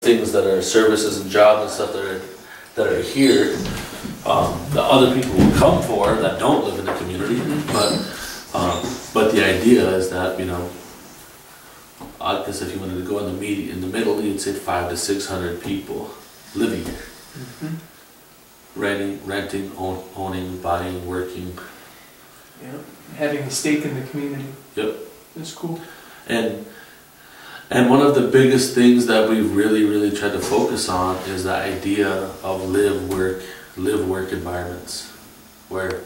things that are services and jobs and stuff that are here, that other people will come for that don't live in the community. But the idea is that, you know, I guess if you wanted to go in the middle, you'd say 500 to 600 people living here. Renting, owning, buying, working. Yeah, having a stake in the community. Yep. That's cool. And one of the biggest things that we really tried to focus on is the idea of live work environments, where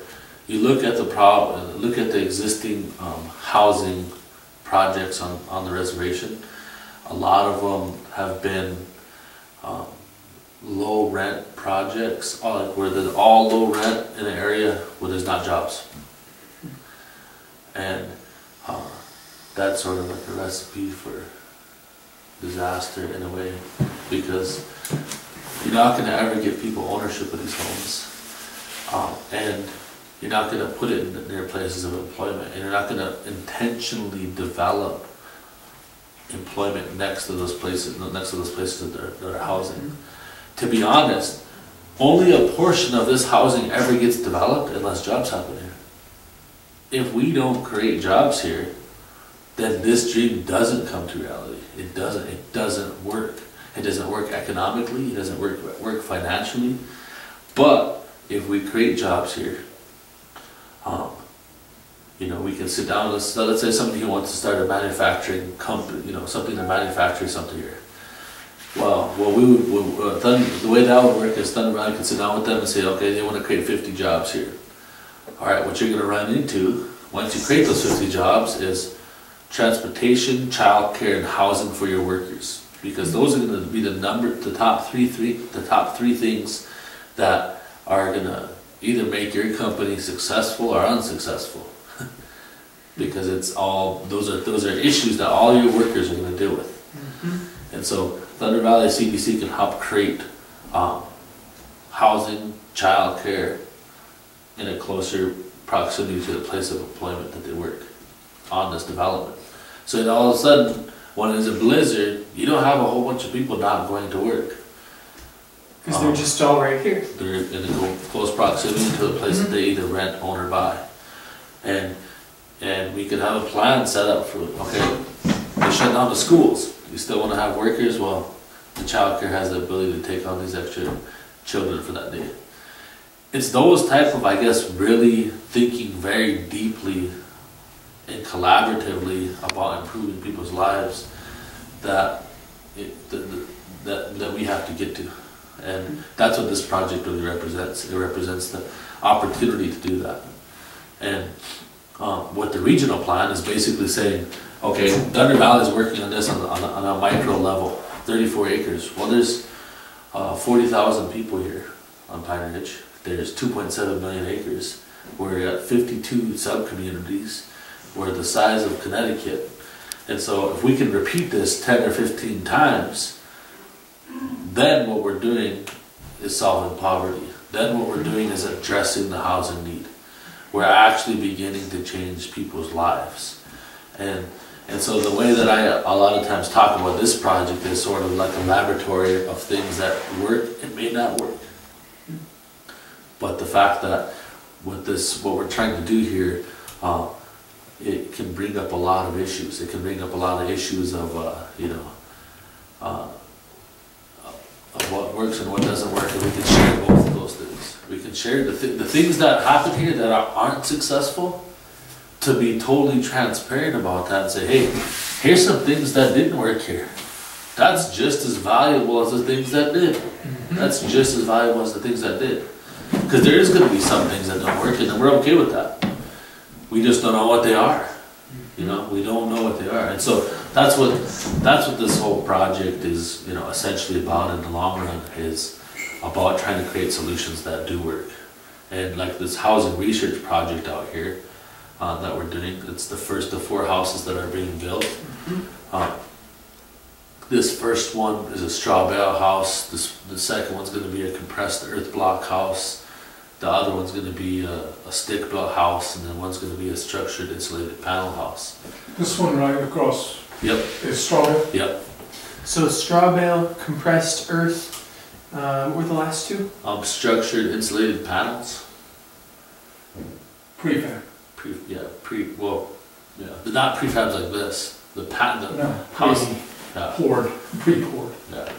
you look at the existing housing projects on the reservation. A lot of them have been low rent projects, where there's all low rent in an area where there's not jobs. And that's sort of like a recipe for disaster in a way, because you're not going to ever give people ownership of these homes, and you're not going to put it in their places of employment, and you're not going to intentionally develop employment next to those places that are housing. To be honest, only a portion of this housing ever gets developed unless jobs happen here. If we don't create jobs here, then this dream doesn't come to reality. It doesn't work. It doesn't work economically, it doesn't work financially. But if we create jobs here, you know, we can sit down, let's say somebody who wants to start a manufacturing company, you know, something to manufacture something here. Well, the way that would work is Thunder Valley could sit down with them and say, okay, they want to create 50 jobs here. All right, what you're going to run into once you create those 50 jobs is transportation, childcare, and housing for your workers, because those are going to be the top three things that are going to either make your company successful or unsuccessful, because it's all those are issues that all your workers are going to deal with. And so Thunder Valley CDC can help create housing, childcare in a closer proximity to the place of employment that they work on this development. So then all of a sudden, when there's a blizzard, you don't have a whole bunch of people not going to work. Because they're just all right here. They're in a close proximity to a place that they either rent, own, or buy. And we could have a plan set up for, okay, they shut down the schools. You still want to have workers? Well, the child care has the ability to take on these extra children for that day. It's those type of, I guess, really thinking very deeply and collaboratively about improving people's lives that we have to get to. And that's what this project really represents. It represents the opportunity to do that. And what the regional plan is basically saying, okay, Thunder Valley is working on this on a micro level, 34 acres. Well, there's 40,000 people here on Pine Ridge. There's 2.7 million acres. We're at 52 sub-communities. We're the size of Connecticut. And so if we can repeat this 10 or 15 times, then what we're doing is solving poverty. Then what we're doing is addressing the housing need. We're actually beginning to change people's lives. And so the way that I a lot of times talk about this project is sort of like a laboratory of things that work and may not work. But the fact that with this, what we're trying to do here, it can bring up a lot of issues. It can bring up a lot of issues of, of what works and what doesn't work, and we can share both of those things. We can share the things that happen here that aren't successful, to be totally transparent about that and say, hey, here's some things that didn't work here. That's just as valuable as the things that did. That's just as valuable as the things that did. Because there is going to be some things that don't work, and we're okay with that. We just don't know what they are. You know, we don't know what they are. And so that's what this whole project is, you know, essentially about in the long run, is about trying to create solutions that do work. And like this housing research project out here that we're doing, it's the first of 4 houses that are being built. This first one is a straw bale house. The second one's going to be a compressed earth block house. The other one's going to be a stick built house, and then one's going to be a structured insulated panel house. This one right across. Yep. Is straw bale? Yep. So straw bale, compressed earth, what were the last two? Structured insulated panels. Prefab. They're not prefabs like this. The No, house, poured, pre-poured. yeah,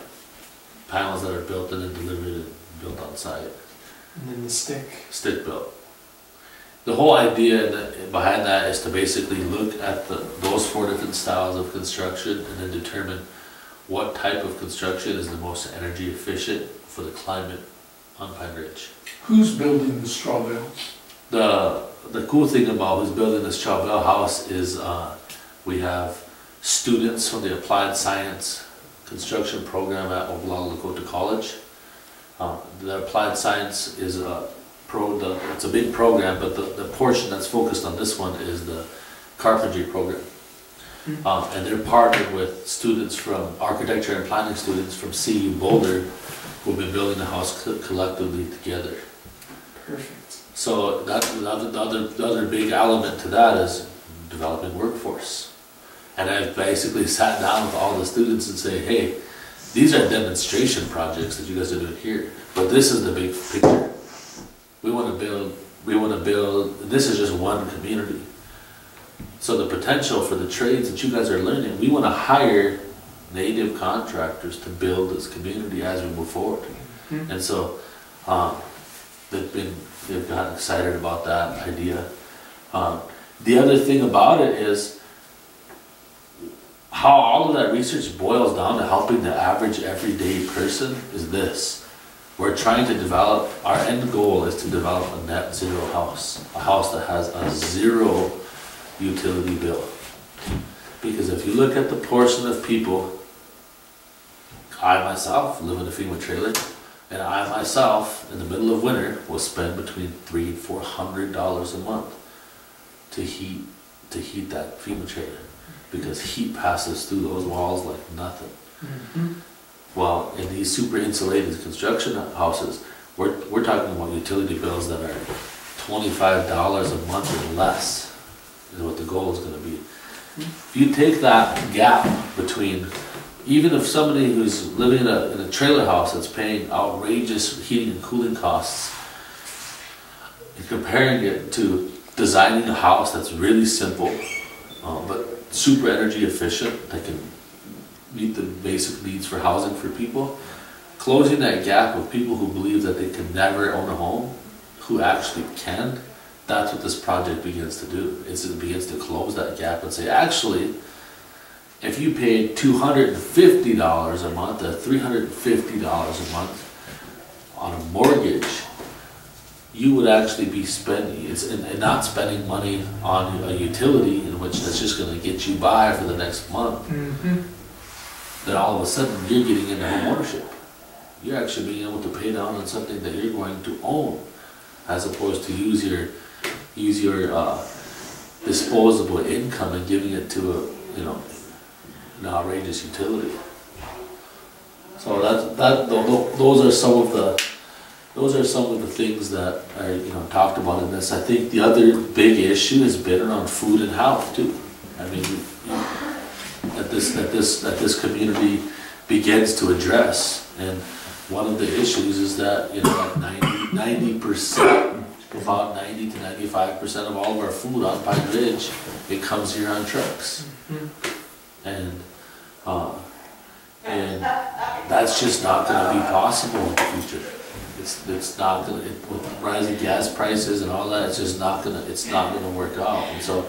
panels that are built and then delivered and built on site. And then the stick. Stick built. The whole idea behind that is to basically look at those 4 different styles of construction and then determine what type of construction is the most energy efficient for the climate on Pine Ridge. Who's building the straw bales? The cool thing about who's building this straw bale house is we have students from the Applied Science Construction Program at Oglala Lakota College. The Applied Science is it's a big program, but the portion that's focused on this one is the carpentry program. And they're partnered with students from architecture and planning students from CU Boulder who've been building the house collectively together. Perfect. So the other big element to that is developing workforce. And I've basically sat down with all the students and say, hey, these are demonstration projects that you guys are doing here, but this is the big picture. We want to build, this is just one community. So the potential for the trades that you guys are learning, we want to hire native contractors to build this community as we move forward. And so they've gotten excited about that idea. The other thing about it is how all of that research boils down to helping the average everyday person is this. We're trying to develop, our end goal is to develop a net zero house. A house that has a 0 utility bill. Because if you look at the portion of people, I myself live in a FEMA trailer, and I myself, in the middle of winter, will spend between $300 and $400 a month to heat that FEMA trailer. Because heat passes through those walls like nothing. Well, in these super insulated construction houses, we're talking about utility bills that are $25 a month or less is what the goal is going to be. If you take that gap between, even if somebody who's living in a trailer house that's paying outrageous heating and cooling costs, and comparing it to designing a house that's really simple, but super energy efficient, that can meet the basic needs for housing for people, closing that gap with people who believe that they can never own a home, who actually can, that's what this project begins to do. It begins to close that gap and say, actually, if you paid $250 a month or $350 a month on a mortgage, you would actually be spending, and not spending money on a utility in which that's just going to get you by for the next month. Then all of a sudden you're getting into home ownership. You're actually being able to pay down on something that you're going to own, as opposed to use your disposable income and giving it to an outrageous utility. So those are some of the things that are talked about in this. I think the other big issue has been around food and health too. I mean, that this community begins to address, and one of the issues is that 90%, about 90 to 95% of all of our food on Pine Ridge, it comes here on trucks, and that's just not going to be possible in the future. It's not going to, with rising gas prices and all that, it's just not going to work out. And so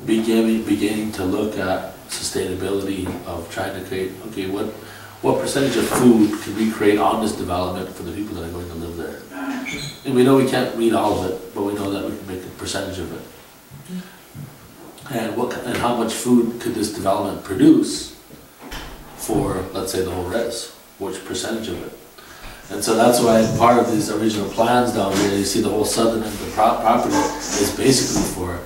beginning to look at sustainability of trying to create, okay, what percentage of food can we create on this development for the people that are going to live there? And we know we can't meet all of it, but we know that we can make a percentage of it. And how much food could this development produce for, let's say, the whole res? Which percentage of it? And so that's why part of these original plans down here, you see the whole southern end of the property is basically for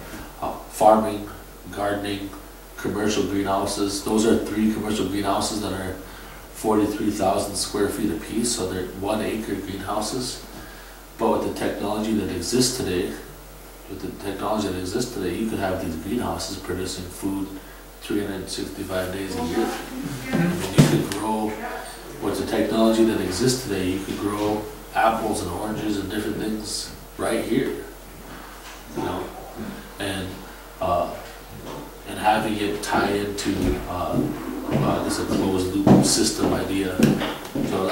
farming, gardening, commercial greenhouses. Those are 3 commercial greenhouses that are 43,000 square feet apiece, so they're 1 acre greenhouses. But with the technology that exists today, you could have these greenhouses producing food 365 days a year. I mean, technology that exists today, you could grow apples and oranges and different things right here, you know, and having it tie into this a closed loop system idea. So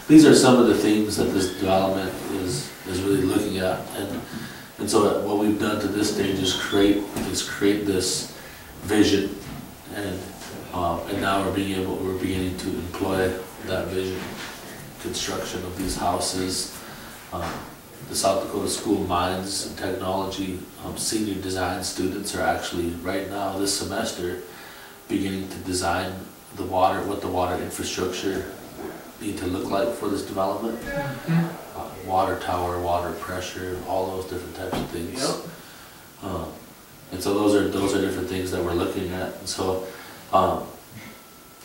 these are some of the things that this development is really looking at, and so what we've done to this stage is create this vision, and now we're beginning to employ that vision. Construction of these houses, the South Dakota School of Mines and Technology senior design students are actually right now this semester beginning to design what the water infrastructure need to look like for this development. Water tower, water pressure, all those different types of things. Yep. And so those are different things that we're looking at. And so,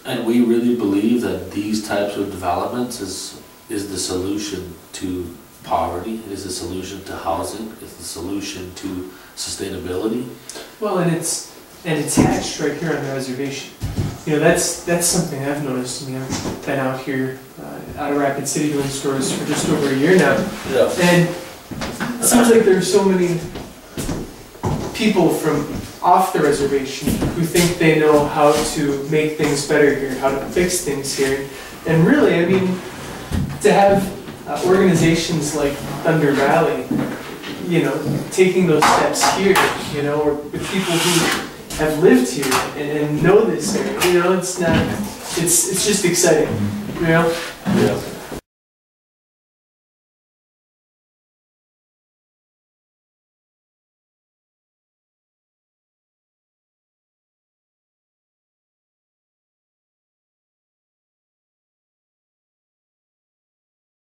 and we really believe that these types of developments is the solution to poverty, is the solution to housing, is the solution to sustainability. Well, and it's hatched right here on the reservation. You know, that's something I've noticed. I mean, I've been out here, out of Rapid City doing stores for just over a year now. Yeah. And it seems like there's so many people from off the reservation who think they know how to make things better here, how to fix things here. And really, I mean, to have organizations like Thunder Valley, you know, taking those steps here, you know, or with people who have lived here and know this area, you know, it's just exciting, you know? Yeah.